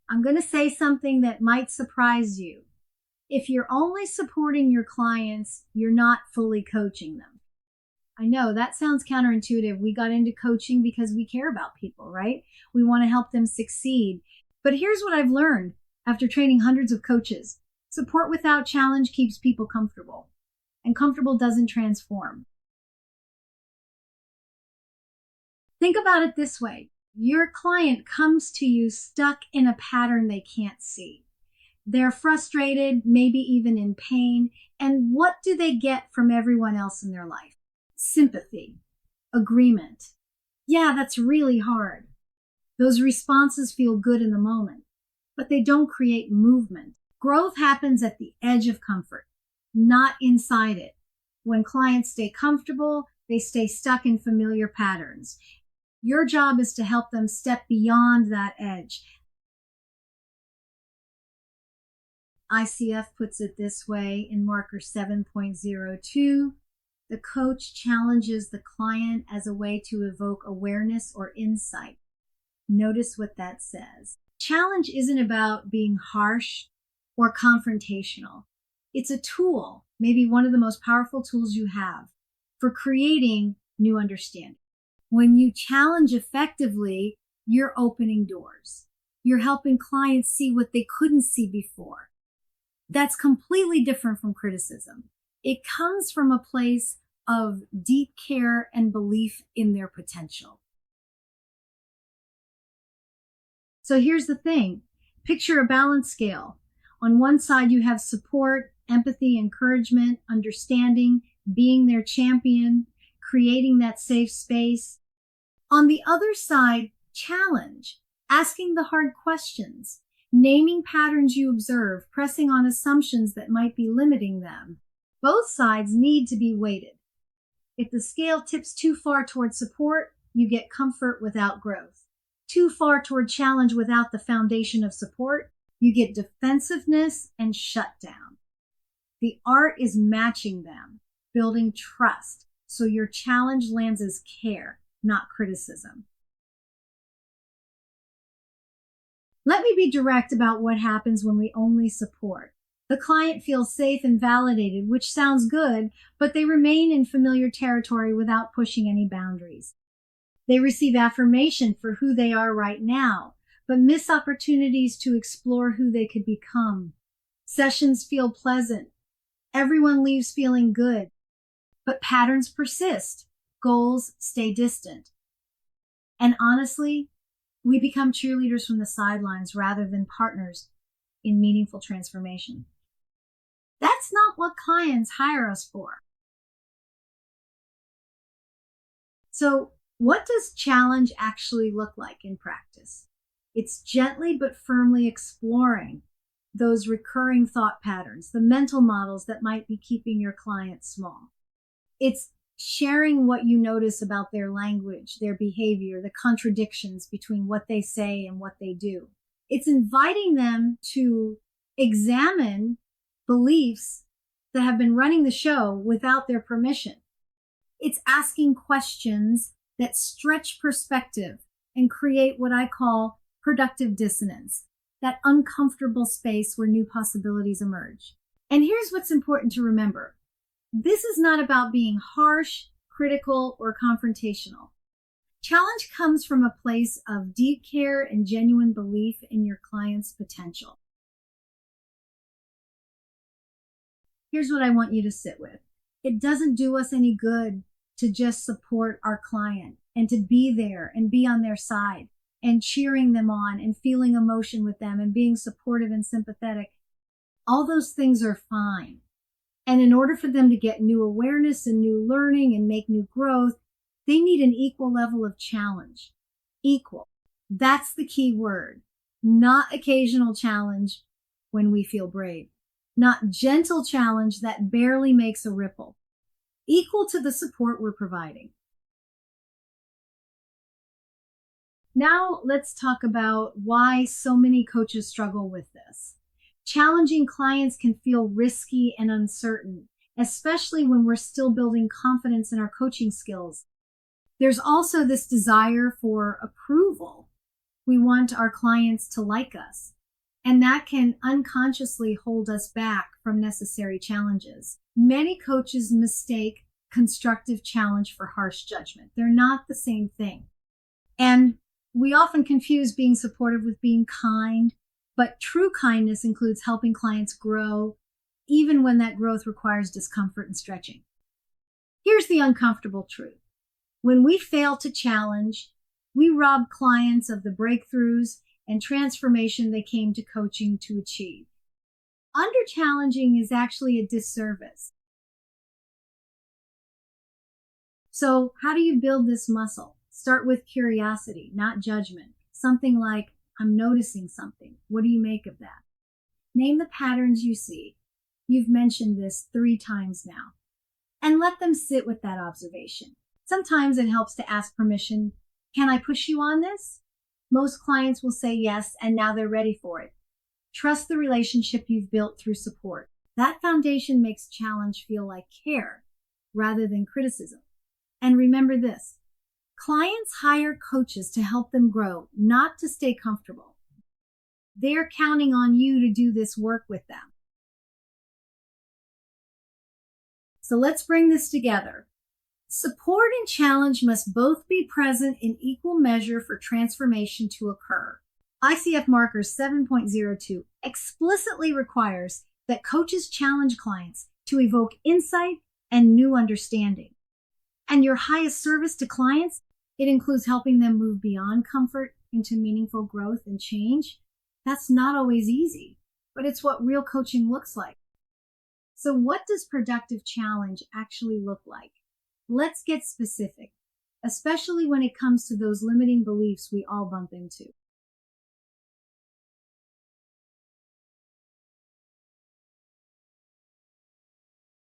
I'm going to say something that might surprise you. If you're only supporting your clients, you're not fully coaching them. I know that sounds counterintuitive. We got into coaching because we care about people, right? We want to help them succeed. But here's what I've learned after training hundreds of coaches. Support without challenge keeps people comfortable, and comfortable doesn't transform. Think about it this way. Your client comes to you stuck in a pattern they can't see. They're frustrated, maybe even in pain. And what do they get from everyone else in their life? Sympathy, agreement. Yeah, that's really hard. Those responses feel good in the moment, but they don't create movement. Growth happens at the edge of comfort, not inside it. When clients stay comfortable, they stay stuck in familiar patterns. Your job is to help them step beyond that edge. ICF puts it this way in Marker 7.02. The coach challenges the client as a way to evoke awareness or insight. Notice what that says. Challenge isn't about being harsh or confrontational. It's a tool, maybe one of the most powerful tools you have, for creating new understanding. When you challenge effectively, you're opening doors. You're helping clients see what they couldn't see before. That's completely different from criticism. It comes from a place of deep care and belief in their potential. So here's the thing. Picture a balance scale. On one side, you have support, empathy, encouragement, understanding, being their champion, creating that safe space. On the other side, challenge, asking the hard questions, naming patterns you observe, pressing on assumptions that might be limiting them. Both sides need to be weighted. If the scale tips too far toward support, you get comfort without growth. Too far toward challenge without the foundation of support, you get defensiveness and shutdown. The art is matching them, building trust, so your challenge lands as care, not criticism. Let me be direct about what happens when we only support. The client feels safe and validated, which sounds good, but they remain in familiar territory without pushing any boundaries. They receive affirmation for who they are right now, but miss opportunities to explore who they could become. Sessions feel pleasant. Everyone leaves feeling good, but patterns persist. Goals stay distant. And honestly, we become cheerleaders from the sidelines rather than partners in meaningful transformation. That's not what clients hire us for. So, what does challenge actually look like in practice? It's gently but firmly exploring those recurring thought patterns, the mental models that might be keeping your client small. It's sharing what you notice about their language, their behavior, the contradictions between what they say and what they do. It's inviting them to examine beliefs that have been running the show without their permission. It's asking questions that stretch perspective and create what I call productive dissonance, that uncomfortable space where new possibilities emerge. And here's what's important to remember. This is not about being harsh, critical, or confrontational. Challenge comes from a place of deep care and genuine belief in your client's potential. Here's what I want you to sit with. It doesn't do us any good to just support our client and to be there and be on their side and cheering them on and feeling emotion with them and being supportive and sympathetic. All those things are fine. And in order for them to get new awareness and new learning and make new growth, they need an equal level of challenge. Equal. That's the key word. Not occasional challenge when we feel brave. Not gentle challenge that barely makes a ripple. Equal to the support we're providing. Now let's talk about why so many coaches struggle with this. Challenging clients can feel risky and uncertain, especially when we're still building confidence in our coaching skills. There's also this desire for approval. We want our clients to like us. And that can unconsciously hold us back from necessary challenges. Many coaches mistake constructive challenge for harsh judgment. They're not the same thing. And we often confuse being supportive with being kind, but true kindness includes helping clients grow, even when that growth requires discomfort and stretching. Here's the uncomfortable truth. When we fail to challenge, we rob clients of the breakthroughs and transformation they came to coaching to achieve. Under-challenging is actually a disservice. So how do you build this muscle? Start with curiosity, not judgment. Something like, I'm noticing something. What do you make of that? Name the patterns you see. You've mentioned this 3 times now. And let them sit with that observation. Sometimes it helps to ask permission. Can I push you on this? Most clients will say yes, and now they're ready for it. Trust the relationship you've built through support. That foundation makes challenge feel like care rather than criticism. And remember this, clients hire coaches to help them grow, not to stay comfortable. They're counting on you to do this work with them. So let's bring this together. Support and challenge must both be present in equal measure for transformation to occur. ICF Marker 7.02 explicitly requires that coaches challenge clients to evoke insight and new understanding. And your highest service to clients, it includes helping them move beyond comfort into meaningful growth and change. That's not always easy, but it's what real coaching looks like. So what does productive challenge actually look like? Let's get specific, especially when it comes to those limiting beliefs we all bump into.